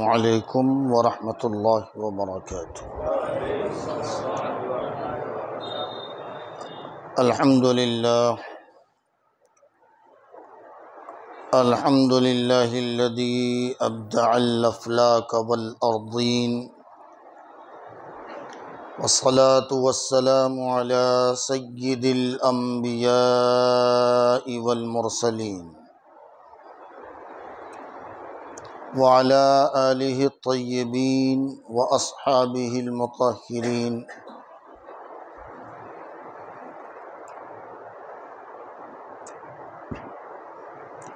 علیکم ورحمۃ اللہ وبرکاتہ۔ الحمد للہ الذی ابدع الافلاک والارضین، والصلاة والسلام علی سید الانبیاء والمرسلین، وعلى آلہ الطیبین واصحابہ المطہرین،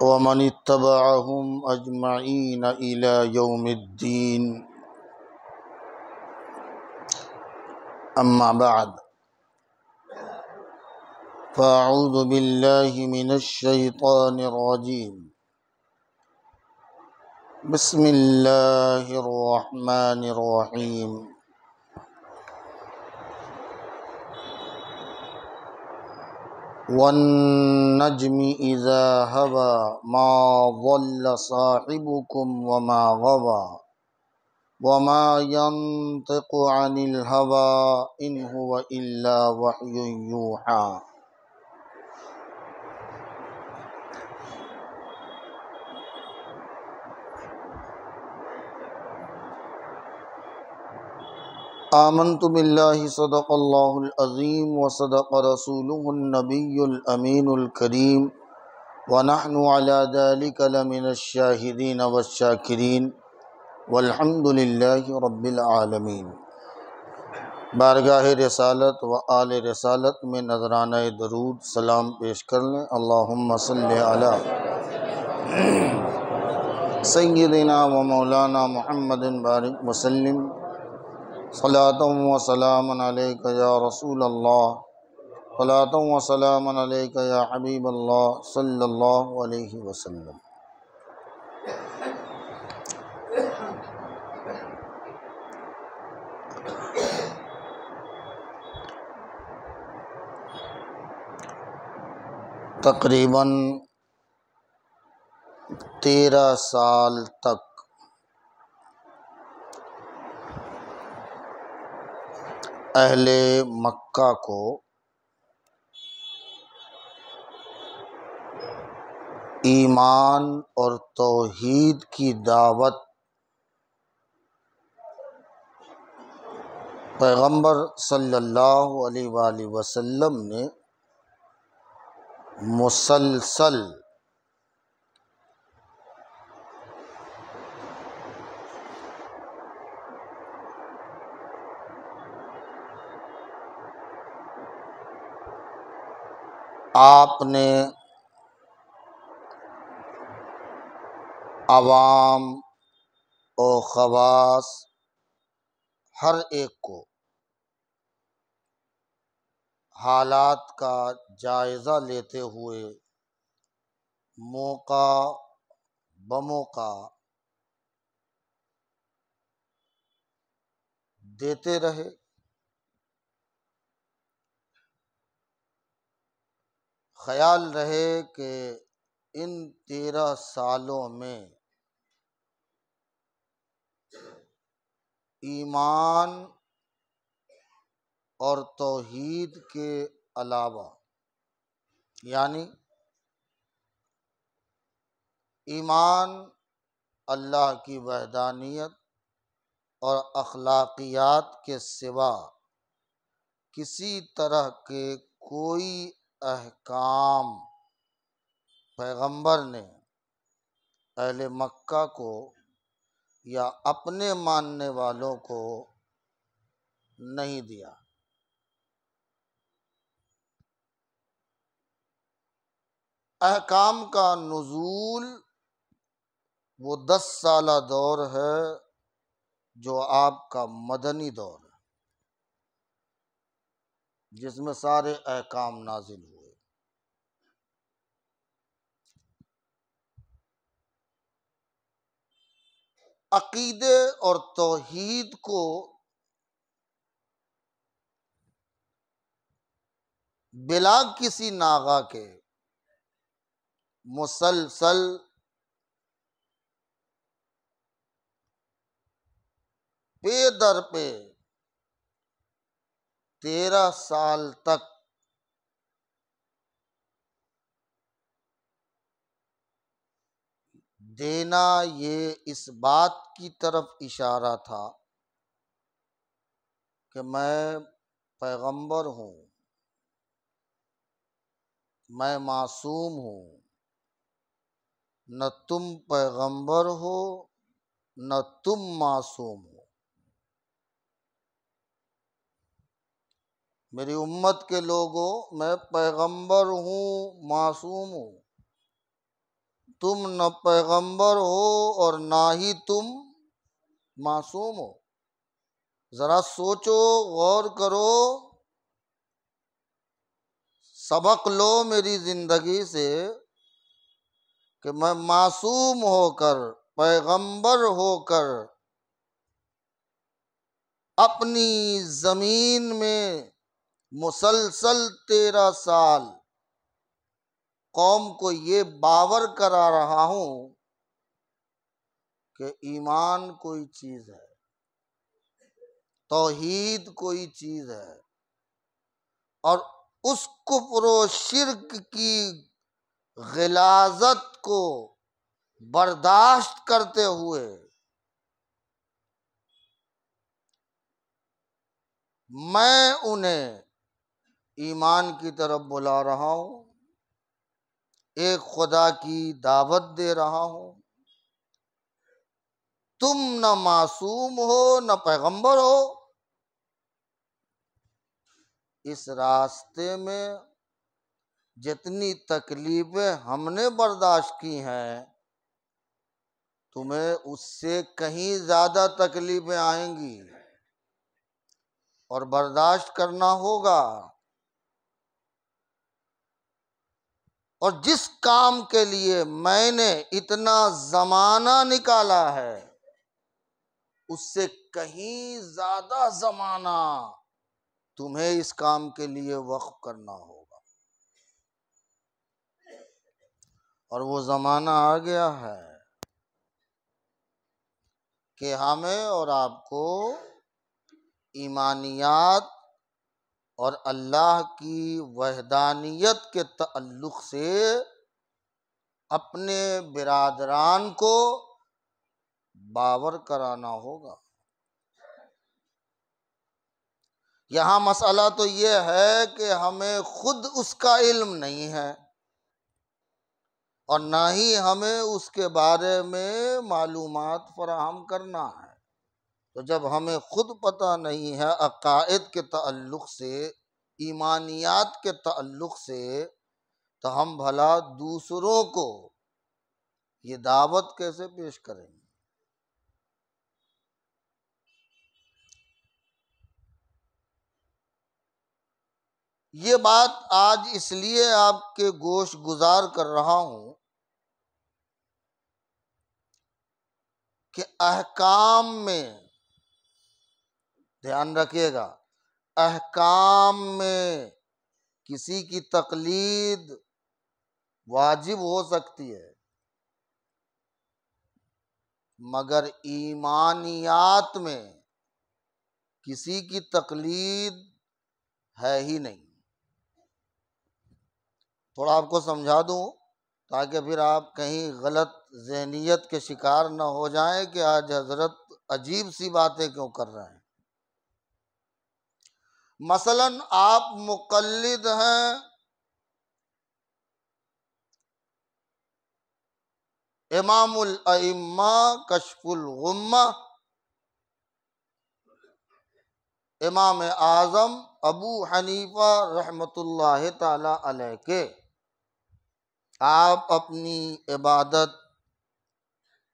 ومن اتبعهم اجمعین الی یوم الدین، اما بعد فاعوذ باللہ من الشیطان الرجیم، بسم اللہ الرحمن الرحیم۔ والنجم اذا هوى ما ضل صاحبكم وما غوى وما ينطق عن الهوى إن هو إلا وحي يوحى۔ آمنت باللہ صدق اللہ العظیم وصدق رسولہ النبی الامین الکریم، ونحن على ذلك لمن الشاہدین والشاکرین، والحمد للہ رب العالمین۔ بارگاہ رسالت و آل رسالت میں نذرانہ درود سلام پیش کر لیں۔ اللہم صلی علی سیدنا و مولانا محمد بارک وسلم، صلاۃ و سلام علیک یا رسول اللہ، صلاۃ و سلام علیک یا حبیب اللہ صلی اللہ علیہ وسلم۔ تقریباً 13 سال تک اہل مکہ کو ایمان اور توحید کی دعوت پیغمبر صلی اللہ علیہ وآلہ وسلم نے مسلسل آپ نے عوام و خواص ہر ایک کو حالات کا جائزہ لیتے ہوئے موقع بموقع دیتے رہے۔ خیال رہے کہ ان 13 سالوں میں ایمان اور توحید کے علاوہ، یعنی ایمان اللہ کی وحدانیت اور اخلاقیات کے سوا کسی طرح کے کوئی احکام پیغمبر نے اہل مکہ کو یا اپنے ماننے والوں کو نہیں دیا۔ احکام کا نزول وہ 10 سالہ دور ہے جو آپ کا مدنی دور ہے، جس میں سارے احکام نازل ہوئے۔ عقیدے اور توحید کو بلا کسی ناغہ کے مسلسل پے در پہ 13 سال تک دینا، یہ اس بات کی طرف اشارہ تھا کہ میں پیغمبر ہوں، میں معصوم ہوں، نہ تم پیغمبر ہو نہ تم معصوم ہو۔ میری امت کے لوگوں، میں پیغمبر ہوں، معصوم ہوں، تم نہ پیغمبر ہو اور نہ ہی تم معصوم ہو۔ ذرا سوچو، غور کرو، سبق لو میری زندگی سے کہ میں معصوم ہو کر، پیغمبر ہو کر، اپنی زمین میں مسلسل 13 سال قوم کو یہ باور کرا رہا ہوں کہ ایمان کوئی چیز ہے، توحید کوئی چیز ہے، اور اس کفر و شرک کی غلاظت کو برداشت کرتے ہوئے میں انہیں ایمان کی طرف بلا رہا ہوں، ایک خدا کی دعوت دے رہا ہوں۔ تم نہ معصوم ہو نہ پیغمبر ہو، اس راستے میں جتنی تکلیفیں ہم نے برداشت کی ہیں، تمہیں اس سے کہیں زیادہ تکلیفیں آئیں گی اور برداشت کرنا ہوگا۔ اور جس کام کے لیے میں نے اتنا زمانہ نکالا ہے، اس سے کہیں زیادہ زمانہ تمہیں اس کام کے لیے وقف کرنا ہوگا۔ اور وہ زمانہ آ گیا ہے کہ ہمیں اور آپ کو ایمانیات اور اللہ کی وحدانیت کے تعلق سے اپنے برادران کو باور کرانا ہوگا۔ یہاں مسئلہ تو یہ ہے کہ ہمیں خود اس کا علم نہیں ہے اور نہ ہی ہمیں اس کے بارے میں معلومات فراہم کرنا ہے۔ تو جب ہمیں خود پتہ نہیں ہے عقائد کے تعلق سے، ایمانیات کے تعلق سے، تو ہم بھلا دوسروں کو یہ دعوت کیسے پیش کریں گے؟ یہ بات آج اس لیے آپ کے گوش گزار کر رہا ہوں کہ احکام میں دھیان رکھیے گا، احکام میں کسی کی تقلید واجب ہو سکتی ہے، مگر ایمانیات میں کسی کی تقلید ہے ہی نہیں۔ تھوڑا آپ کو سمجھا دوں تاکہ پھر آپ کہیں غلط ذہنیت کے شکار نہ ہو جائیں کہ آج حضرت عجیب سی باتیں کیوں کر رہے ہیں۔ مثلاً آپ مقلد ہیں امام الائمہ کشف الغمہ امام اعظم ابو حنیفہ رحمۃ اللہ تعالی علیہ کے، آپ اپنی عبادت،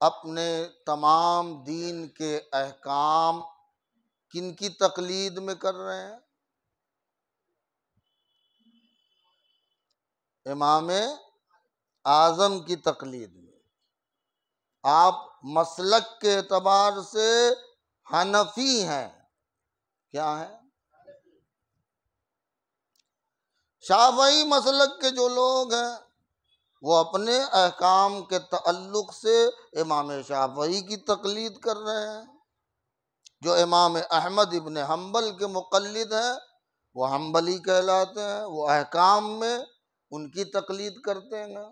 اپنے تمام دین کے احکام کن کی تقلید میں کر رہے ہیں؟ امام اعظم کی تقلید میں۔ آپ مسلک کے اعتبار سے حنفی ہیں، کیا ہے؟ شافعی مسلک کے جو لوگ ہیں وہ اپنے احکام کے تعلق سے امام شافعی کی تقلید کر رہے ہیں۔ جو امام احمد ابن حنبل کے مقلد ہیں وہ حنبلی کہلاتے ہیں، وہ احکام میں ان کی تقلید کرتے ہیں۔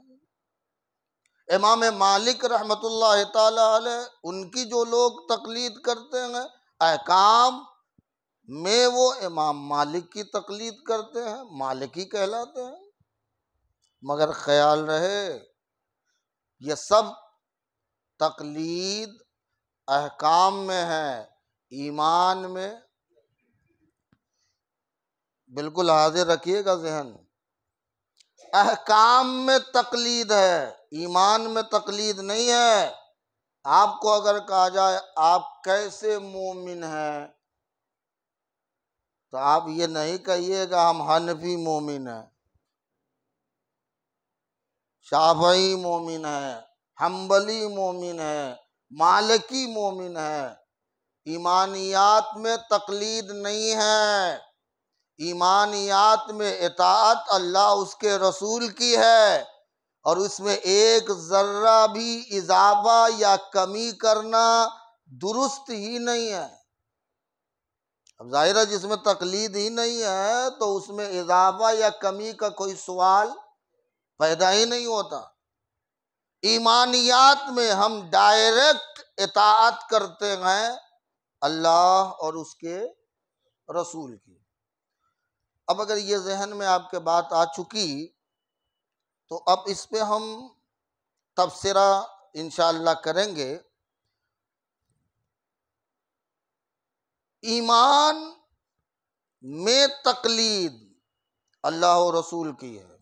امام مالک رحمۃ اللہ تعالی علیہ، ان کی جو لوگ تقلید کرتے ہیں احکام میں وہ امام مالک کی تقلید کرتے ہیں، مالکی کہلاتے ہیں۔ مگر خیال رہے یہ سب تقلید احکام میں ہے، ایمان میں بالکل حاضر رکھیے گا ذہن، احکام میں تقلید ہے، ایمان میں تقلید نہیں ہے۔ آپ کو اگر کہا جائے آپ کیسے مومن ہیں تو آپ یہ نہیں کہیے گا ہم حنفی مومن ہیں، شافعی مومن ہیں، حنبلی مومن ہیں، مالکی مومن ہیں۔ ایمانیات میں تقلید نہیں ہے، ایمانیات میں اطاعت اللہ اس کے رسول کی ہے، اور اس میں ایک ذرہ بھی اضافہ یا کمی کرنا درست ہی نہیں ہے۔ اب ظاہر ہے جس میں تقلید ہی نہیں ہے تو اس میں اضافہ یا کمی کا کوئی سوال پیدا ہی نہیں ہوتا۔ ایمانیات میں ہم ڈائریکٹ اطاعت کرتے ہیں اللہ اور اس کے رسول کی۔ اب اگر یہ ذہن میں آپ کے بات آ چکی تو اب اس پہ ہم تبصرہ انشاءاللہ کریں گے۔ ایمان میں تقلید اللہ و رسول کی ہے،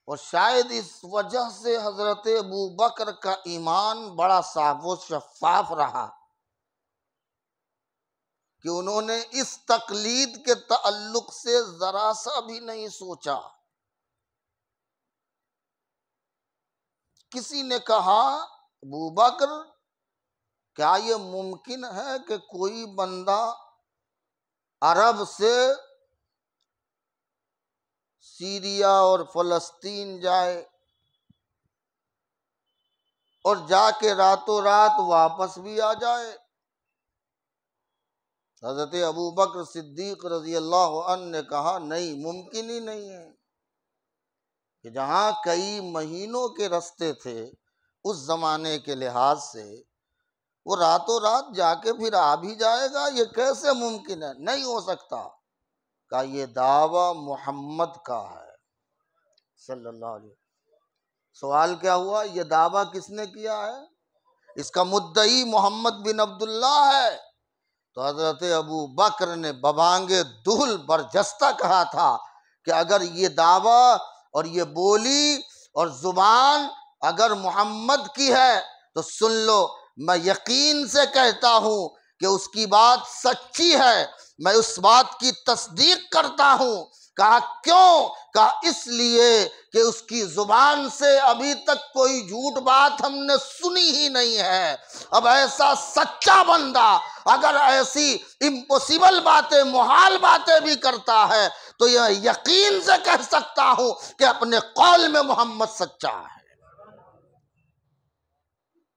اور شاید اس وجہ سے حضرت ابوبکر کا ایمان بڑا صاف و شفاف رہا کہ انہوں نے اس تقلید کے تعلق سے ذرا سا بھی نہیں سوچا۔ کسی نے کہا ابوبکر کیا یہ ممکن ہے کہ کوئی بندہ عرب سے سیریا اور فلسطین جائے اور جا کے راتوں رات واپس بھی آ جائے؟ حضرت ابوبکر صدیق رضی اللہ عنہ نے کہا نہیں، ممکن ہی نہیں ہے کہ جہاں کئی مہینوں کے رستے تھے اس زمانے کے لحاظ سے وہ راتوں رات جا کے پھر آ بھی جائے گا، یہ کیسے ممکن ہے؟ نہیں ہو سکتا۔ کہ یہ دعویٰ محمد کا ہے صلی اللہ علیہ وسلم۔ سوال کیا ہوا؟ یہ دعویٰ کس نے کیا ہے؟ اس کا مدعی محمد بن عبداللہ ہے۔ تو حضرت ابو بکر نے ببانگ دہل برجستہ کہا تھا کہ اگر یہ دعویٰ اور یہ بولی اور زبان اگر محمد کی ہے تو سن لو، میں یقین سے کہتا ہوں کہ اس کی بات سچی ہے، میں اس بات کی تصدیق کرتا ہوں۔ کہا کیوں؟ کہا اس لیے کہ اس کی زبان سے ابھی تک کوئی جھوٹ بات ہم نے سنی ہی نہیں ہے۔ اب ایسا سچا بندہ اگر ایسی امپوسیبل باتیں، محال باتیں بھی کرتا ہے تو یہ یقین سے کہہ سکتا ہوں کہ اپنے قول میں محمد سچا ہے۔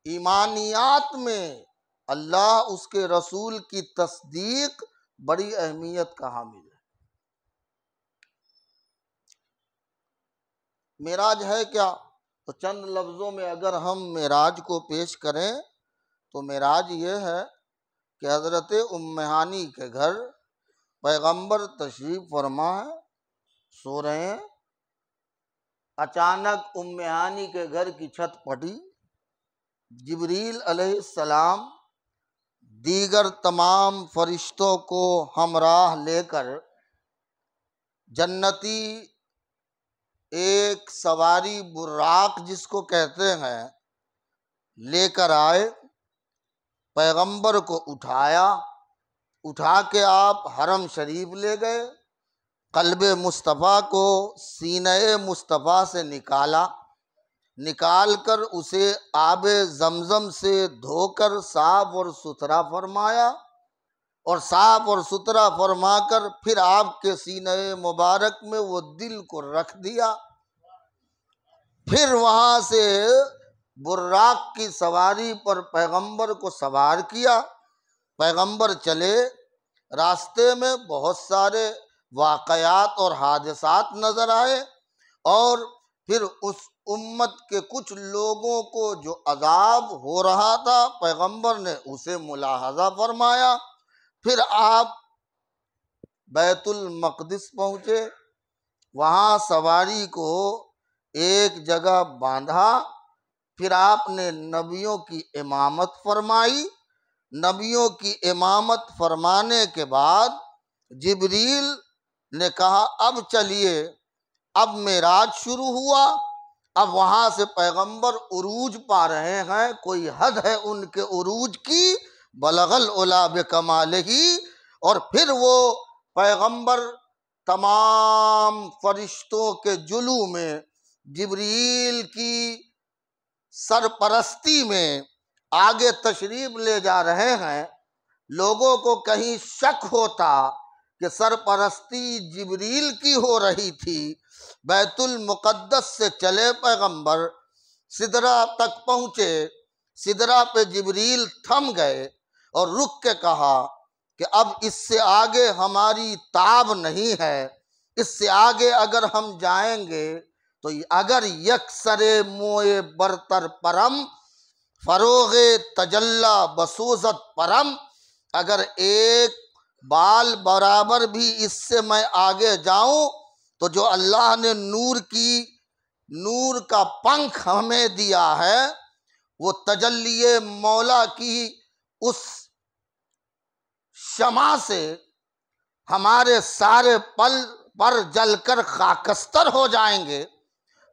ایمانیات میں اللہ اس کے رسول کی تصدیق بڑی اہمیت کا حامل ہے۔ معراج ہے کیا؟ تو چند لفظوں میں اگر ہم معراج کو پیش کریں تو معراج یہ ہے کہ حضرت ام ہانی کے گھر پیغمبر تشریف فرما ہے، سو رہے ہیں، اچانک ام ہانی کے گھر کی چھت پھٹی، جبریل علیہ السلام دیگر تمام فرشتوں کو ہمراہ لے کر جنتی ایک سواری براق جس کو کہتے ہیں لے کر آئے، پیغمبر کو اٹھا کے آپ حرم شریف لے گئے، قلب مصطفیٰ کو سینہ مصطفیٰ سے نکال کر اسے آب زمزم سے دھو کر صاف اور ستھرا فرمایا، اور صاف اور ستھرا فرما کر پھر آپ کے سینہ مبارک میں وہ دل کو رکھ دیا۔ پھر وہاں سے براق کی سواری پر پیغمبر کو سوار کیا۔ پیغمبر چلے، راستے میں بہت سارے واقعات اور حادثات نظر آئے، اور پھر اس امت کے کچھ لوگوں کو جو عذاب ہو رہا تھا پیغمبر نے اسے ملاحظہ فرمایا۔ پھر آپ بیت المقدس پہنچے، وہاں سواری کو ایک جگہ باندھا، پھر آپ نے نبیوں کی امامت فرمائی۔ نبیوں کی امامت فرمانے کے بعد جبریل نے کہا اب چلیے، اب معراج شروع ہوا۔ اب وہاں سے پیغمبر عروج پا رہے ہیں، کوئی حد ہے ان کے عروج کی، بلغ العلا بکمالہ۔ اور پھر وہ پیغمبر تمام فرشتوں کے جلوہ میں جبریل کی سرپرستی میں آگے تشریف لے جا رہے ہیں۔ لوگوں کو کہیں شک ہوتا کہ سرپرستی جبریل کی ہو رہی تھی، بیت المقدس سے چلے پیغمبر، سدرہ تک پہنچے، سدرہ پہ جبریل تھم گئے اور رک کے کہا کہ اب اس سے آگے ہماری تاب نہیں ہے، اس سے آگے اگر ہم جائیں گے تو اگر یکسر موئے برتر پرم، فروغ تجلی بسوزت پرم، اگر ایک بال برابر بھی اس سے میں آگے جاؤں تو جو اللہ نے نور کا پنکھ ہمیں دیا ہے، وہ تجلی مولا کی اس شمع سے ہمارے سارے پل پر جل کر خاکستر ہو جائیں گے۔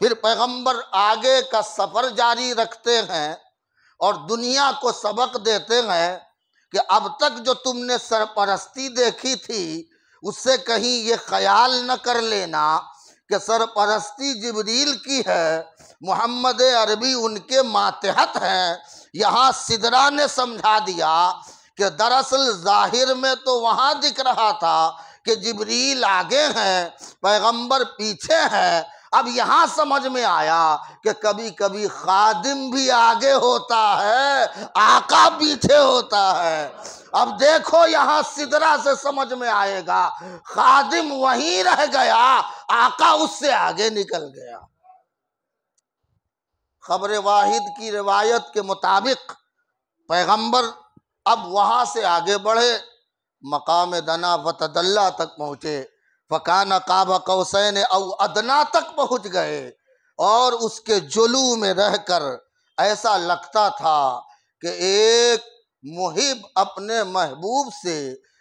پھر پیغمبر آگے کا سفر جاری رکھتے ہیں اور دنیا کو سبق دیتے ہیں کہ اب تک جو تم نے سرپرستی دیکھی تھی اس سے کہیں یہ خیال نہ کر لینا کہ سرپرستی جبریل کی ہے، محمد عربی ان کے ماتحت ہیں۔ یہاں سدرہ نے سمجھا دیا کہ دراصل ظاہر میں تو وہاں دکھ رہا تھا کہ جبریل آگے ہیں، پیغمبر پیچھے ہیں۔ اب یہاں سمجھ میں آیا کہ کبھی کبھی خادم بھی آگے ہوتا ہے، آقا پیچھے ہوتا ہے۔ اب دیکھو یہاں سدرہ سے سمجھ میں آئے گا، خادم وہیں رہ گیا، آقا اس سے آگے نکل گیا۔ خبر واحد کی روایت کے مطابق پیغمبر اب وہاں سے آگے بڑھے، مقام دنا فتدلی تک پہنچے، فکان قاب قوسین او ادنا تک پہنچ گئے، اور اس کے جلوہ میں رہ کر ایسا لگتا تھا کہ ایک محب اپنے محبوب سے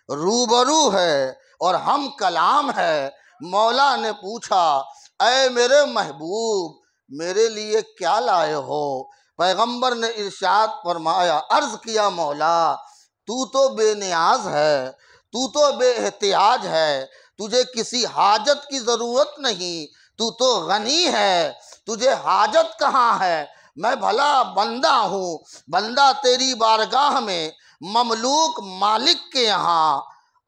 روبرو ہے اور ہم کلام ہے۔ مولا نے پوچھا اے میرے محبوب میرے لیے کیا لائے ہو؟ پیغمبر نے ارشاد فرمایا، عرض کیا مولا تو تو بے نیاز ہے، تو تو بے احتیاج ہے، تجھے کسی حاجت کی ضرورت نہیں، تو تو غنی ہے، تجھے حاجت کہاں ہے؟ میں بھلا بندہ ہوں، بندہ تیری بارگاہ میں مملوک مالک کے یہاں،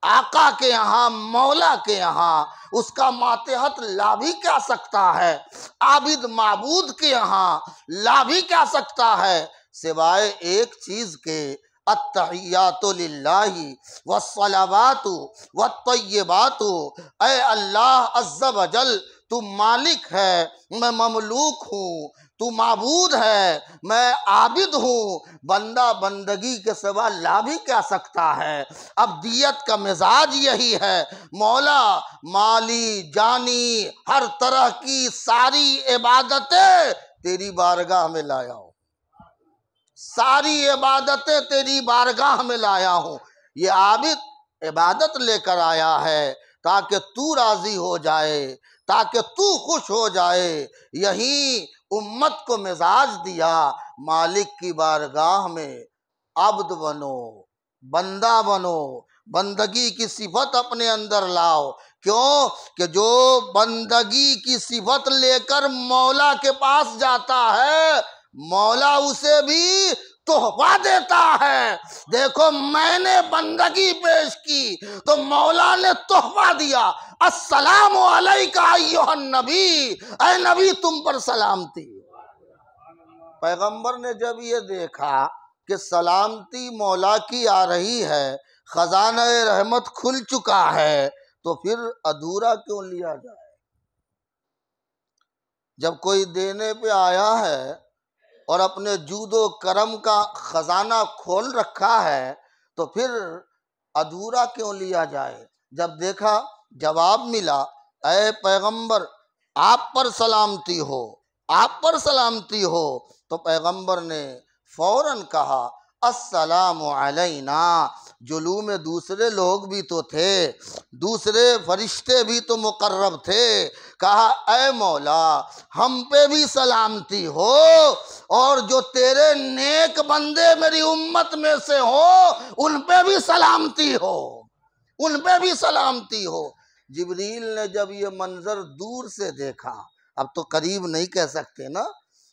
آقا کے یہاں، مولا کے یہاں اس کا ماتحت لا بھی کیا سکتا ہے، عابد معبود کے یہاں لا بھی کیا سکتا ہے، سوائے ایک چیز کے، التحیات للہ والصلوات والطیبات۔ اے اللہ عز و جل تو مالک ہے، میں مملوک ہوں، تو معبود ہے، میں عابد ہوں، بندہ بندگی کے سوا لا بھی کیا سکتا ہے۔ اب دیت کا مزاج یہی ہے، مولا مالی جانی ہر طرح کی ساری عبادتیں تیری بارگاہ میں لایا ہوں، ساری عبادتیں تیری بارگاہ میں لایا ہوں۔ یہ عابد عبادت لے کر آیا ہے تاکہ تو راضی ہو جائے، تاکہ تو خوش ہو جائے۔ یہی امت کو مزاج دیا، مالک کی بارگاہ میں عبد بنو، بندہ بنو، بندگی کی صفت اپنے اندر لاؤ۔ کیوں کہ جو بندگی کی صفت لے کر مولا کے پاس جاتا ہے، مولا اسے بھی تحفہ دیتا ہے۔ دیکھو میں نے بندگی پیش کی تو مولا نے تحفہ دیا، السلام علیکہ ایھا النبی، اے نبی تم پر سلامتی۔ پیغمبر نے جب یہ دیکھا کہ سلامتی مولا کی آ رہی ہے، خزانہ رحمت کھل چکا ہے، تو پھر ادھورا کیوں لیا جائے؟ جب کوئی دینے پہ آیا ہے اور اپنے جود و کرم کا خزانہ کھول رکھا ہے تو پھر ادھورا کیوں لیا جائے؟ جب دیکھا جواب ملا، اے پیغمبر آپ پر سلامتی ہو، آپ پر سلامتی ہو، تو پیغمبر نے فوراً کہا السلام علینا۔ جلو میں دوسرے لوگ بھی تو تھے، دوسرے فرشتے بھی تو مقرب تھے، کہا اے مولا ہم پہ بھی سلامتی ہو، اور جو تیرے نیک بندے میری امت میں سے ہو ان پہ بھی سلامتی ہو، ان پہ بھی سلامتی ہو۔ جبریل نے جب یہ منظر دور سے دیکھا، اب تو قریب نہیں کہہ سکتے نا،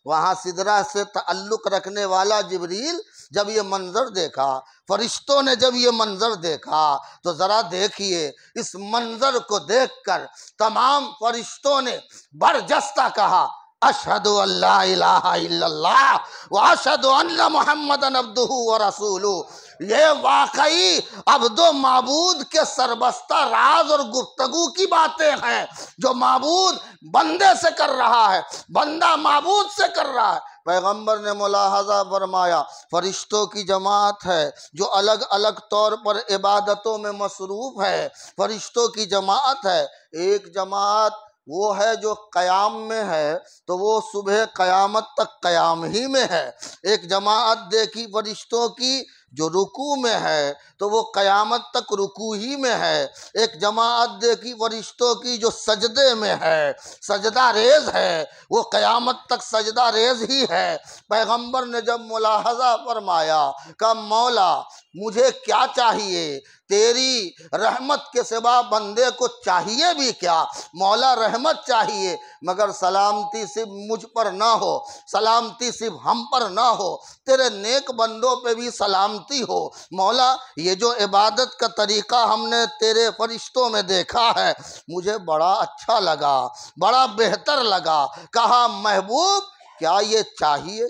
وہاں سدرہ سے تعلق رکھنے والا جبریل جب یہ منظر دیکھا، فرشتوں نے جب یہ منظر دیکھا، تو ذرا دیکھیے اس منظر کو دیکھ کر تمام فرشتوں نے برجستہ کہا اشہد ان لا الہ الا اللہ واشہد ان محمدً عبدہ ورسولہ۔ یہ واقعی عبد و معبود کے سربستہ راز اور گفتگو کی باتیں ہیں جو معبود بندے سے کر رہا ہے، بندہ معبود سے کر رہا ہے۔ پیغمبر نے ملاحظہ فرمایا فرشتوں کی جماعت ہے جو الگ الگ طور پر عبادتوں میں مصروف ہے، فرشتوں کی جماعت ہے۔ ایک جماعت وہ ہے جو قیام میں ہے تو وہ صبح قیامت تک قیام ہی میں ہے، ایک جماعت دیکھی فرشتوں کی جو رکوع میں ہے تو وہ قیامت تک رکوع ہی میں ہے، ایک جماعت دیکھی فرشتوں کی جو سجدے میں ہے، سجدہ ریز ہے، وہ قیامت تک سجدہ ریز ہی ہے۔ پیغمبر نے جب ملاحظہ فرمایا کہ مولا مجھے کیا چاہیے، تیری رحمت کے سوا بندے کو چاہیے بھی کیا؟ مولا رحمت چاہیے مگر سلامتی صرف مجھ پر نہ ہو، سلامتی صرف ہم پر نہ ہو، تیرے نیک بندوں پہ بھی سلامتی ہو۔ مولا یہ جو عبادت کا طریقہ ہم نے تیرے فرشتوں میں دیکھا ہے مجھے بڑا اچھا لگا، بڑا بہتر لگا۔ کہا محبوب کیا یہ چاہیے؟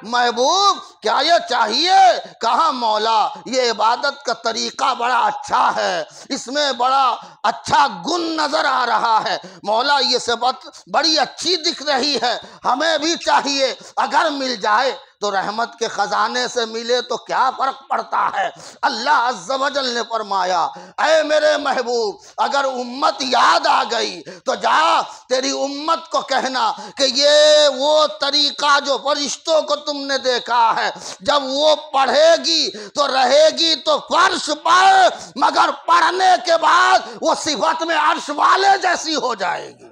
محبوب کیا یہ چاہیے؟ کہا مولا یہ عبادت کا طریقہ بڑا اچھا ہے، اس میں بڑا اچھا گن نظر آ رہا ہے، مولا یہ صفت بڑی اچھی دکھ رہی ہے، ہمیں بھی چاہیے، اگر مل جائے تو رحمت کے خزانے سے ملے تو کیا فرق پڑتا ہے؟ اللہ عز و جل نے فرمایا اے میرے محبوب اگر امت یاد آ گئی تو جا تیری امت کو کہنا کہ یہ وہ طریقہ جو فرشتوں کو تم نے دیکھا ہے جب وہ پڑھے گی تو رہے گی تو فرش پر، مگر پڑھنے کے بعد وہ صفت میں عرش والے جیسی ہو جائے گی،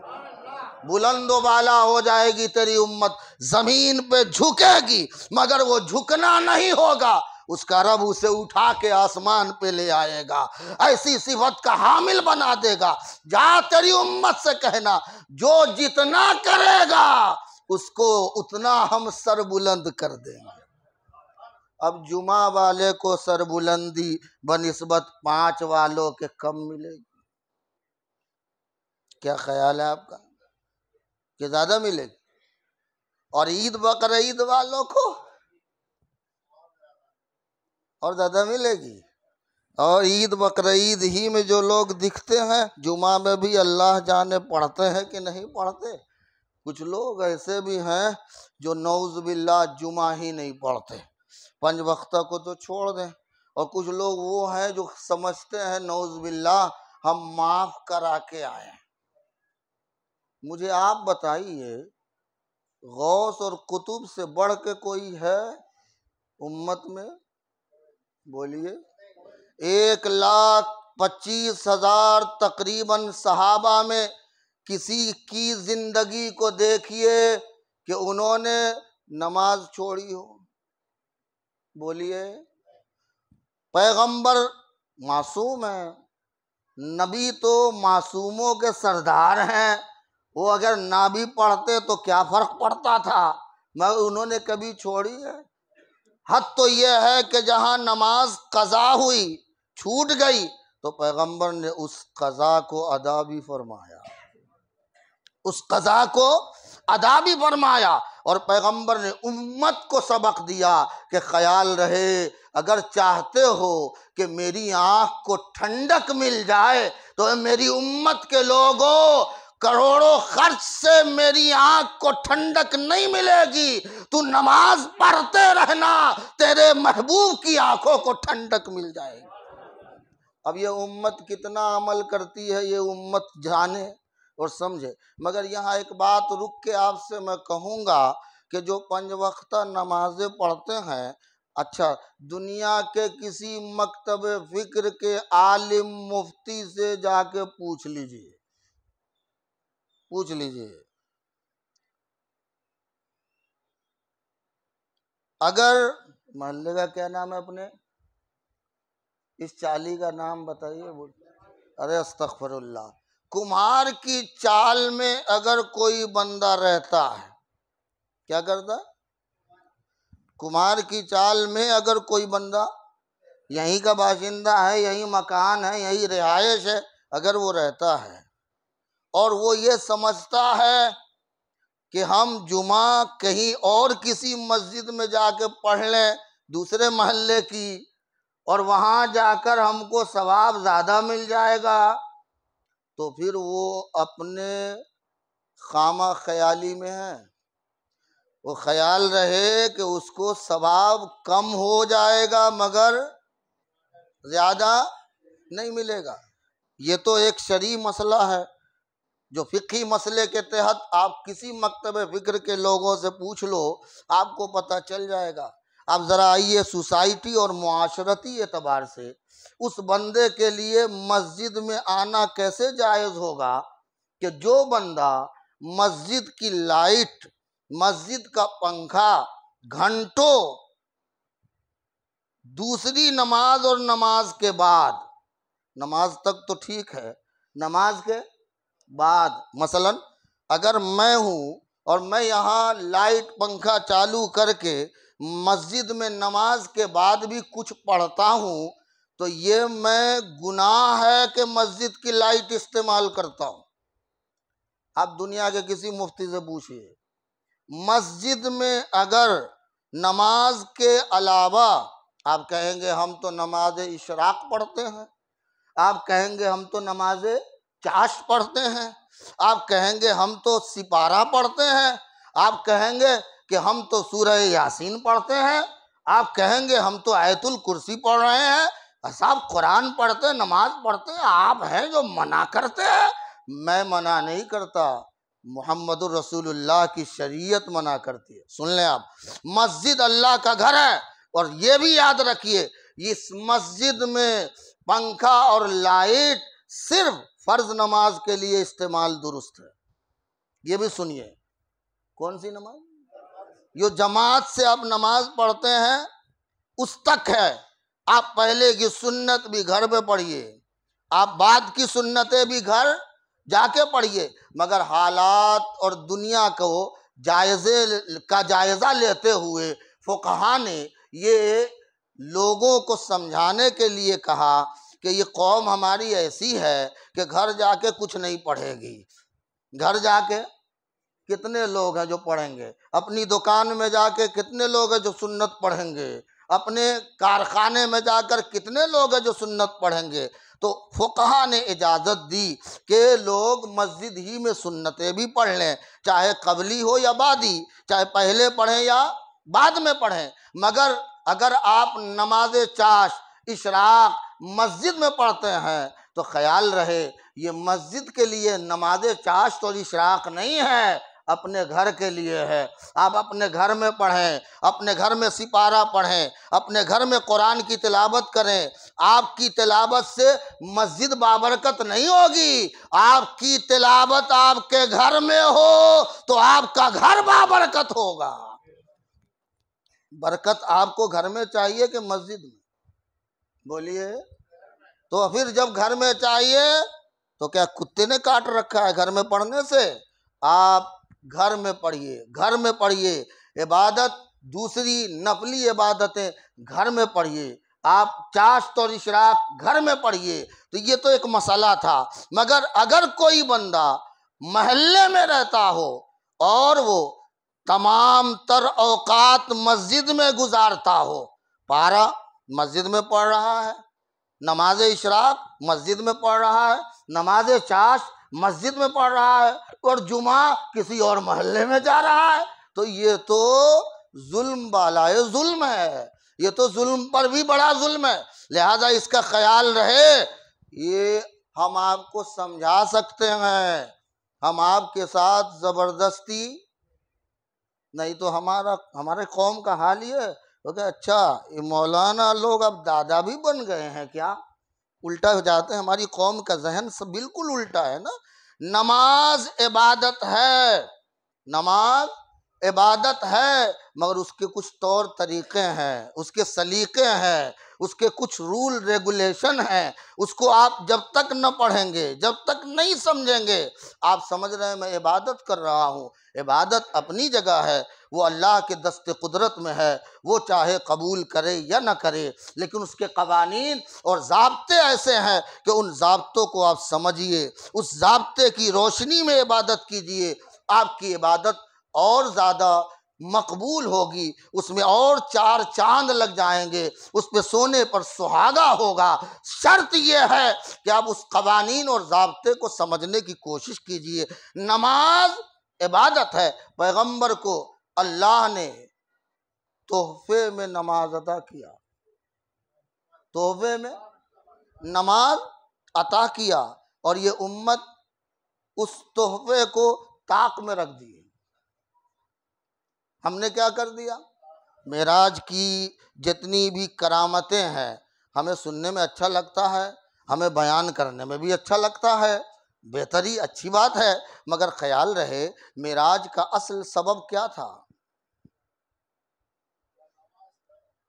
بلند و بالا ہو جائے گی تیری امت، زمین پہ جھکے گی مگر وہ جھکنا نہیں ہوگا، اس کا رب اسے اٹھا کے آسمان پہ لے آئے گا، ایسی صفت کا حامل بنا دے گا۔ جا تیری امت سے کہنا جو جتنا کرے گا اس کو اتنا ہم سر بلند کر دیں گے۔ اب جمعہ والے کو سر بلندی بنسبت 5 والوں کے کم ملے گی، کیا خیال ہے آپ کا؟ کہ زیادہ ملے گی؟ اور عید بقرعید والوں کو اور زیادہ ملے گی؟ اور عید بقرعید ہی میں جو لوگ دکھتے ہیں جمعہ میں بھی اللہ جانے پڑھتے ہیں کہ نہیں پڑھتے، کچھ لوگ ایسے بھی ہیں جو نعوذ باللہ جمعہ ہی نہیں پڑھتے، 5 وقتہ کو تو چھوڑ دیں، اور کچھ لوگ وہ ہیں جو سمجھتے ہیں نعوذ باللہ ہم معاف کرا کے آئے۔ مجھے آپ بتائیے غوث اور قطب سے بڑھ کے کوئی ہے امت میں؟ بولیے۔ 1,25,000 تقریباً صحابہ میں کسی کی زندگی کو دیکھیے کہ انہوں نے نماز چھوڑی ہو؟ بولیے۔ پیغمبر معصوم ہیں، نبی تو معصوموں کے سردار ہیں، وہ اگر نہ بھی پڑھتے تو کیا فرق پڑتا تھا، مگر انہوں نے کبھی چھوڑی ہے؟ حد تو یہ ہے کہ جہاں نماز قضا ہوئی چھوٹ گئی تو پیغمبر نے اس قضا کو ادا بھی فرمایا، اس قضا کو ادا بھی فرمایا۔ اور پیغمبر نے امت کو سبق دیا کہ خیال رہے اگر چاہتے ہو کہ میری آنکھ کو ٹھنڈک مل جائے تو میری امت کے لوگوں، کروڑوں خرچ سے میری آنکھ کو ٹھنڈک نہیں ملے گی، تو نماز پڑھتے رہنا، تیرے محبوب کی آنکھوں کو ٹھنڈک مل جائے گی۔ اب یہ امت کتنا عمل کرتی ہے یہ امت جانے اور سمجھے۔ مگر یہاں ایک بات رک کے آپ سے میں کہوں گا کہ جو 5 وقتہ نمازیں پڑھتے ہیں، اچھا دنیا کے کسی مکتب فکر کے عالم مفتی سے جا کے پوچھ لیجئے، اگر محلے کا کیا نام ہے اپنے، اس چالی کا نام بتائیے، ارے استغفر اللہ، کمہار کی چال میں اگر کوئی بندہ رہتا ہے، کیا کرتا ہے؟ کمہار کی چال میں اگر کوئی بندہ یہیں کا باشندہ ہے، یہی مکان ہے، یہی رہائش ہے، اگر وہ رہتا ہے اور وہ یہ سمجھتا ہے کہ ہم جمعہ کہیں اور کسی مسجد میں جا کے پڑھ لیں دوسرے محلے کی، اور وہاں جا کر ہم کو ثواب زیادہ مل جائے گا، تو پھر وہ اپنے خامہ خیالی میں ہے۔ وہ خیال رہے کہ اس کو ثواب کم ہو جائے گا مگر زیادہ نہیں ملے گا۔ یہ تو ایک شرعی مسئلہ ہے جو فقہی مسئلے کے تحت آپ کسی مکتب فکر کے لوگوں سے پوچھ لو، آپ کو پتہ چل جائے گا۔ اب ذرا آئیے سوسائٹی اور معاشرتی اعتبار سے اس بندے کے لیے مسجد میں آنا کیسے جائز ہوگا کہ جو بندہ مسجد کی لائٹ، مسجد کا پنکھا گھنٹوں دوسری نماز اور نماز کے بعد، نماز تک تو ٹھیک ہے، نماز کے بعد مثلا اگر میں ہوں اور میں یہاں لائٹ پنکھا چالو کر کے مسجد میں نماز کے بعد بھی کچھ پڑھتا ہوں تو یہ میں گناہ ہے کہ مسجد کی لائٹ استعمال کرتا ہوں؟ آپ دنیا کے کسی مفتی سے پوچھئے، مسجد میں اگر نماز کے علاوہ، آپ کہیں گے ہم تو نماز اشراق پڑھتے ہیں، آپ کہیں گے ہم تو نماز چاشت پڑھتے ہیں، آپ کہیں گے ہم تو سپارہ پڑھتے ہیں، آپ کہیں گے کہ ہم تو سورہ یاسین پڑھتے ہیں، آپ کہیں گے ہم تو آیت الکرسی پڑھ رہے ہیں، صاحب قرآن پڑھتے ہیں، نماز پڑھتے ہیں، آپ ہیں جو منع کرتے ہیں۔ میں منع نہیں کرتا، محمد الرسول اللہ کی شریعت منع کرتی ہے۔ سن لیں آپ، مسجد اللہ کا گھر ہے، اور یہ بھی یاد رکھیے اس مسجد میں پنکھا اور لائٹ صرف فرض نماز کے لیے استعمال درست ہے۔ یہ بھی سنیے، کون سی نماز؟ جو جماعت سے آپ نماز پڑھتے ہیں اس تک ہے، آپ پہلے کی سنت بھی گھر پہ پڑھیے، آپ بعد کی سنتیں بھی گھر جا کے پڑھیے، مگر حالات اور دنیا کو جائزہ لیتے ہوئے فقہا نے یہ لوگوں کو سمجھانے کے لیے کہا کہ یہ قوم ہماری ایسی ہے کہ گھر جا کے کچھ نہیں پڑھے گی۔ گھر جا کے کتنے لوگ ہیں جو پڑھیں گے؟ اپنی دکان میں جا کے کتنے لوگ ہیں جو سنت پڑھیں گے؟ اپنے کارخانے میں جا کر کتنے لوگ ہیں جو سنت پڑھیں گے؟ تو فقہا نے اجازت دی کہ لوگ مسجد ہی میں سنتیں بھی پڑھ لیں، چاہے قبلی ہو یا بعدی، چاہے پہلے پڑھیں یا بعد میں پڑھیں، مگر اگر آپ نماز چاشت اشراق مسجد میں پڑھتے ہیں تو خیال رہے یہ مسجد کے لیے نماز چاشت اور اشراق نہیں ہے، اپنے گھر کے لیے ہے۔ آپ اپنے گھر میں پڑھیں، اپنے گھر میں سپارہ پڑھیں، اپنے گھر میں قرآن کی تلاوت کریں۔ آپ کی تلاوت سے مسجد بابرکت نہیں ہوگی، آپ کی تلاوت آپ کے گھر میں ہو تو آپ کا گھر بابرکت ہوگا۔ برکت آپ کو گھر میں چاہیے کہ مسجد میں؟ بولیے۔ تو پھر جب گھر میں چاہیے تو کیا کتے نے کاٹ رکھا ہے گھر میں پڑھنے سے؟ آپ گھر میں پڑھیے، گھر میں پڑھیے، عبادت دوسری نفلی عبادتیں گھر میں پڑھیے، آپ چاشت اور اشراق گھر میں پڑھیے۔ تو یہ تو ایک مسئلہ تھا، مگر اگر کوئی بندہ محلے میں رہتا ہو اور وہ تمام تر اوقات مسجد میں گزارتا ہو، پارا مسجد میں پڑھ رہا ہے، نماز اشراق مسجد میں پڑھ رہا ہے، نماز چاش مسجد میں پڑھ رہا ہے، اور جمعہ کسی اور محلے میں جا رہا ہے، تو یہ تو ظلم بالائے ظلم ہے، یہ تو ظلم پر بھی بڑا ظلم ہے۔ لہذا اس کا خیال رہے۔ یہ ہم آپ کو سمجھا سکتے ہیں، ہم آپ کے ساتھ زبردستی نہیں، تو ہمارے قوم کا حال یہ ہے کہ اچھا یہ مولانا لوگ اب دادا بھی بن گئے ہیں کیا؟ الٹا ہو جاتے ہیں، ہماری قوم کا ذہن سب بالکل الٹا ہے نا۔ نماز عبادت ہے، نماز عبادت ہے، مگر اس کے کچھ طور طریقے ہیں، اس کے سلیقے ہیں، اس کے کچھ رول ریگولیشن ہیں۔ اس کو آپ جب تک نہ پڑھیں گے، جب تک نہیں سمجھیں گے، آپ سمجھ رہے ہیں میں عبادت کر رہا ہوں۔ عبادت اپنی جگہ ہے، وہ اللہ کے دست قدرت میں ہے، وہ چاہے قبول کرے یا نہ کرے، لیکن اس کے قوانین اور ضابطے ایسے ہیں کہ ان ضابطوں کو آپ سمجھیے، اس ضابطے کی روشنی میں عبادت کیجیے، آپ کی عبادت اور زیادہ مقبول ہوگی، اس میں اور 4 چاند لگ جائیں گے، اس پہ سونے پر سہاگا ہوگا۔ شرط یہ ہے کہ آپ اس قوانین اور ضابطے کو سمجھنے کی کوشش کیجیے۔ نماز عبادت ہے، پیغمبر کو اللہ نے تحفے میں نماز عطا کیا، تحفے میں نماز عطا کیا، اور یہ امت اس تحفے کو طاق میں رکھ دی۔ ہم نے کیا کر دیا؟ معراج کی جتنی بھی کرامتیں ہیں، ہمیں سننے میں اچھا لگتا ہے، ہمیں بیان کرنے میں بھی اچھا لگتا ہے، بہتری اچھی بات ہے، مگر خیال رہے معراج کا اصل سبب کیا تھا؟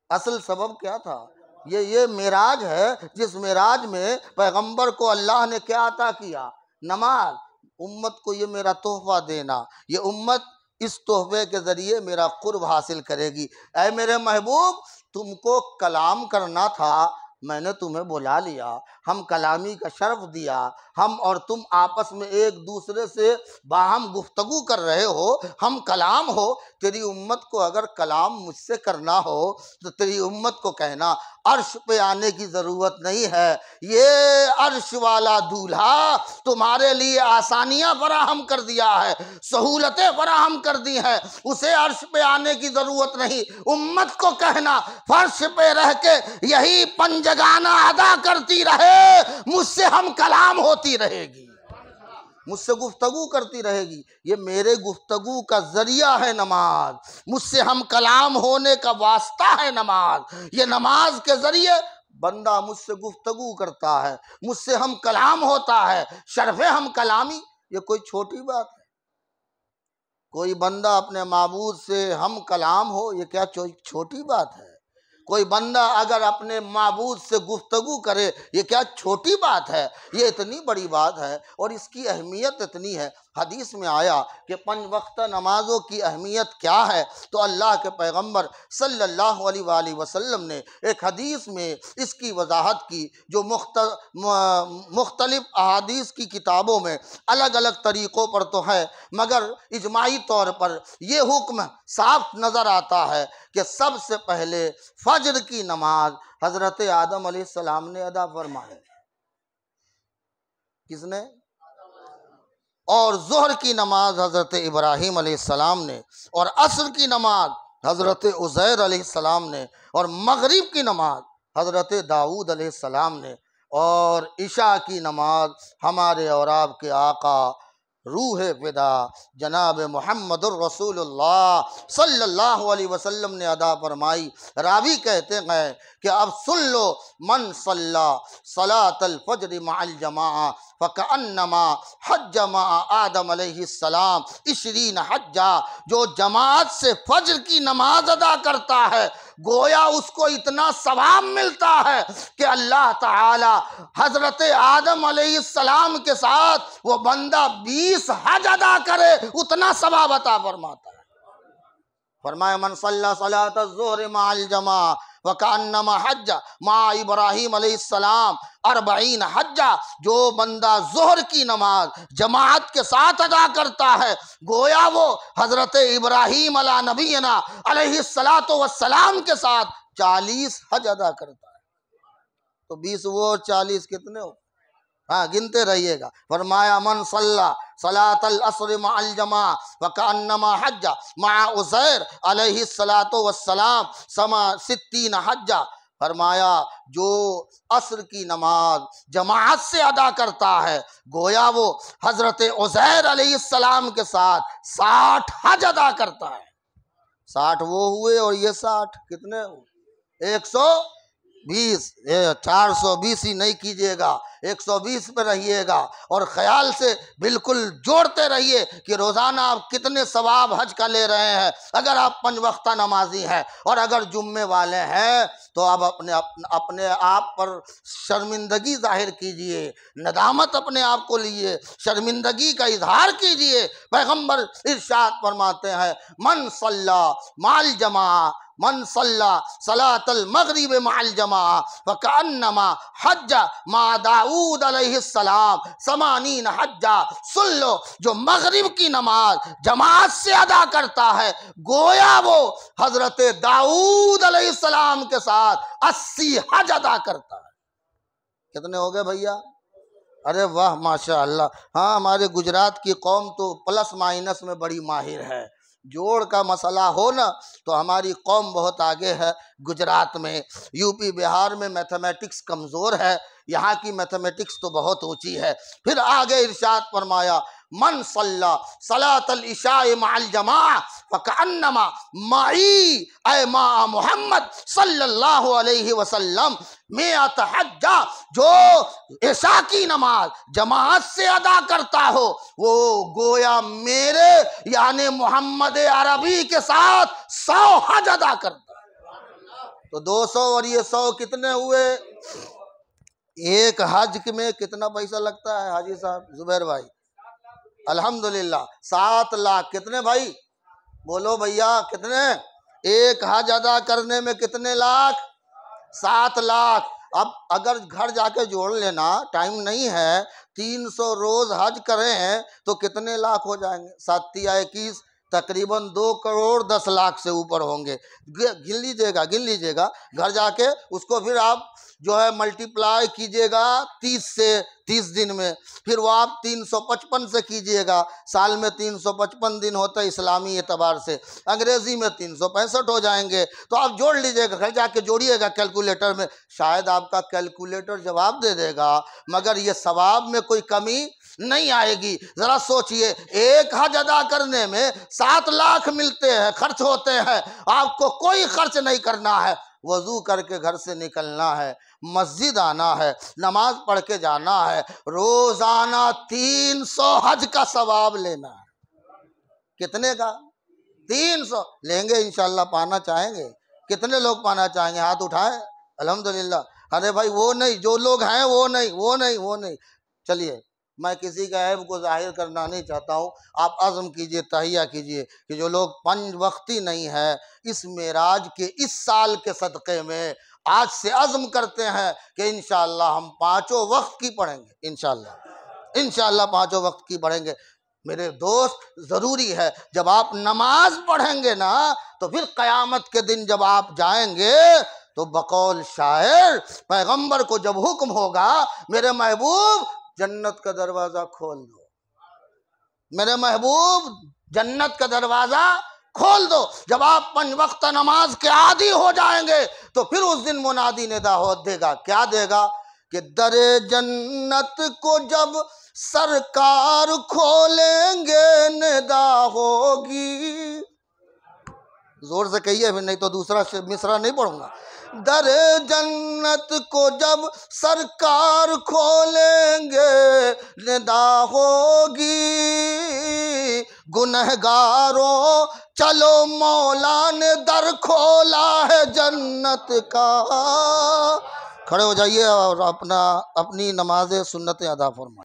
اصل سبب کیا تھا؟ یہ معراج ہے جس معراج میں پیغمبر کو اللہ نے کیا عطا کیا؟ نماز۔ امت کو یہ میرا تحفہ دینا، یہ امت اس تحفے کے ذریعے میرا قرب حاصل کرے گی۔ اے میرے محبوب، تم کو کلام کرنا تھا، میں نے تمہیں بلا لیا، ہم کلامی کا شرف دیا، ہم اور تم آپس میں ایک دوسرے سے باہم گفتگو کر رہے ہو، ہم کلام ہو۔ تیری امت کو اگر کلام مجھ سے کرنا ہو تو تیری امت کو کہنا عرش پہ آنے کی ضرورت نہیں ہے، یہ عرش والا دولہا تمہارے لیے آسانیاں فراہم کر دیا ہے، سہولتیں فراہم کر دی ہیں، اسے عرش پہ آنے کی ضرورت نہیں۔ امت کو کہنا فرش پہ رہ کے یہی پنجگانہ ادا کرتی رہے، مجھ سے ہم کلام ہوتی رہے گی، مجھ سے گفتگو کرتی رہے گی۔ یہ میرے گفتگو کا ذریعہ ہے نماز، مجھ سے ہم کلام ہونے کا واسطہ ہے نماز۔ یہ نماز کے ذریعے بندہ مجھ سے گفتگو کرتا ہے، مجھ سے ہم کلام ہوتا ہے۔ شرف ہم کلامی یہ کوئی چھوٹی بات ہے؟ کوئی بندہ اپنے معبود سے ہم کلام ہو، یہ کیا چھوٹی بات ہے؟ کوئی بندہ اگر اپنے معبود سے گفتگو کرے، یہ کیا چھوٹی بات ہے؟ یہ اتنی بڑی بات ہے، اور اس کی اہمیت اتنی ہے۔ حدیث میں آیا کہ 5 وقت نمازوں کی اہمیت کیا ہے، تو اللہ کے پیغمبر صلی اللہ علیہ وآلہ وسلم نے ایک حدیث میں اس کی وضاحت کی، جو مختلف احادیث کی کتابوں میں الگ الگ طریقوں پر تو ہے، مگر اجماعی طور پر یہ حکم صاف نظر آتا ہے کہ سب سے پہلے فجر کی نماز حضرت آدم علیہ السلام نے ادا فرمائی۔ کس نے؟ اور ظہر کی نماز حضرت ابراہیم علیہ السلام نے، اور عصر کی نماز حضرت عزیر علیہ السلام نے، اور مغرب کی نماز حضرت داؤد علیہ السلام نے، اور عشاء کی نماز ہمارے اور آپ کے آقا روح فدا جناب محمد الرسول اللہ صلی اللہ علیہ وسلم نے ادا فرمائی۔ راوی کہتے ہیں کہ اب سن لو، من صلی صلاۃ الفجر مع الجماعہ فکأنما حج مع آدم علیہ السلام 20 حجہ، جو جماعت سے فجر کی نماز ادا کرتا ہے گویا اس کو اتنا ثواب ملتا ہے کہ اللہ تعالی حضرت آدم علیہ السلام کے ساتھ وہ بندہ 20 حج ادا کرے اتنا ثواب عطا فرماتا ہے۔ فرمایا من صلی صلاۃ الظہر مع الجماعہ وَكَأَنَّمَا حَجَّ مع ابراہیم علیہ السلام 40 حجہ، جو بندہ ظہر کی نماز جماعت کے ساتھ ادا کرتا ہے گویا وہ حضرت ابراہیم علی نبینا علیہ السلام کے ساتھ 40 حج ادا کرتا ہے۔ تو 20 وہ اور 40 کتنے ہو؟ ہاں گنتے رہیے گا۔ فرمایا من صلی صلاۃ العصر مع الجماعہ وکأنما حج مع عزیر علیہ السلام 60 حجہ۔ فرمایا جو عصر کی نماز جماعت سے ادا کرتا ہے گویا وہ حضرت عزیر علیہ السلام کے ساتھ 60 حج ادا کرتا ہے۔ 60 وہ ہوئے اور یہ 60 کتنے ہوئے؟ 120۔ 420 ہی نہیں کیجیے گا، 120 پہ رہیے گا، اور خیال سے بالکل جوڑتے رہیے کہ روزانہ آپ کتنے ثواب حج کا لے رہے ہیں۔ اگر آپ 5 وقتہ نمازی ہیں اور اگر جمعے والے ہیں تو آپ اپنے آپ پر شرمندگی ظاہر کیجئے، ندامت اپنے آپ کو لیے، شرمندگی کا اظہار کیجئے۔ پیغمبر ارشاد فرماتے ہیں من صلی مع الجماعہ من صلی صلاۃ المغرب مع الجماعہ فکأنما حج مع داؤد علیہ السلام 80 حجہ۔ سن لو، جو مغرب کی نماز جماعت سے ادا کرتا ہے گویا وہ حضرت داؤد علیہ السلام کے ساتھ 80 حج ادا کرتا ہے۔ کتنے ہو گئے بھیا؟ ارے واہ ماشاء اللہ۔ ہاں ہمارے گجرات کی قوم تو پلس مائنس میں بڑی ماہر ہے، جوڑ کا مسئلہ ہو نا تو ہماری قوم بہت آگے ہے۔ گجرات میں، یو پی بہار میں میتھمیٹکس کمزور ہے، یہاں کی میتھمیٹکس تو بہت اونچی ہے۔ پھر آگے ارشاد فرمایا من صلی صلاۃ العشاء مع الجماعہ فکأنما معی اے مع محمد صلی اللہ علیہ وسلم 100 حجہ۔ جو عشاء کی نماز جماعت سے ادا کرتا ہو وہ گویا میرے یعنی محمد عربی کے ساتھ 100 حج ادا کرتا ہے۔ تو 200 اور یہ 100 کتنے ہوئے؟ ایک حج میں کتنا پیسہ لگتا ہے حاجی صاحب زبیر بھائی؟ الحمدللہ 7 لاکھ۔ کتنے بھائی؟ بولو بھیا کتنے؟ ایک حج ادا کرنے میں کتنے لاکھ؟ 7 لاکھ۔ اب اگر گھر جا کے جوڑ لینا، ٹائم نہیں ہے، 300 روز حج کریں ہیں تو کتنے لاکھ ہو جائیں گے؟ 7 یا 21 تقریباً 2 کروڑ 10 لاکھ سے اوپر ہوں گے۔ گن لیجئے گا گھر جا کے، اس کو پھر آپ جو ہے ملٹی پلائی کیجئے گا 30 دن میں، پھر وہ آپ 355 سے کیجئے گا، سال میں 355 دن ہوتا ہے اسلامی اعتبار سے، انگریزی میں 365 ہو جائیں گے۔ تو آپ جوڑ لیجئے گا، گھر جا کے جوڑیے گا کیلکولیٹر میں، شاید آپ کا کیلکولیٹر جواب دے دے گا مگر یہ ثواب میں کوئی کمی نہیں آئے گی۔ ذرا سوچئے، ایک حج ادا کرنے میں 7 لاکھ ملتے ہیں، خرچ ہوتے ہیں، آپ کو کوئی خرچ نہیں کرنا ہے، وضو کر کے گھر سے نکلنا ہے، مسجد آنا ہے، نماز پڑھ کے جانا ہے، روزانہ 300 حج کا ثواب لینا ہے۔ کتنے کا؟ 300 لیں گے انشاءاللہ۔ پانا چاہیں گے؟ کتنے لوگ پانا چاہیں گے؟ ہاتھ اٹھائیں۔ الحمدللہ۔ ارے بھائی وہ نہیں، جو لوگ ہیں وہ نہیں۔ چلیے، میں کسی کا عیب کو ظاہر کرنا نہیں چاہتا ہوں، آپ عزم کیجئے، تہیہ کیجئے کہ جو لوگ 5 وقتی نہیں ہے اس معراج کے اس سال کے صدقے میں آج سے عزم کرتے ہیں کہ انشاءاللہ ہم 5 وقت کی پڑھیں گے، انشاءاللہ 5 وقت کی پڑھیں گے۔ میرے دوست ضروری ہے جب آپ نماز پڑھیں گے نا تو پھر قیامت کے دن جب آپ جائیں گے تو بقول شاعر پیغمبر کو جب حکم ہوگا میرے محبوب جنت کا دروازہ کھول دو، میرے محبوب جنت کا دروازہ کھول دو، جب آپ 5 وقت نماز کے عادی ہو جائیں گے تو پھر اس دن منادی ندا دے گا، کیا دے گا کہ در جنت کو جب سرکار کھولیں گے ندا ہوگی۔ زور سے کہیے، پھر نہیں تو دوسرا مصرع نہیں پڑھوں گا۔ در جنت کو جب سرکار کھولیں گے ندا ہوگی، گنہگاروں چلو مولا نے در کھولا ہے جنت کا۔ کھڑے ہو جائیے اور اپنی نماز سنت ادا فرمائیں۔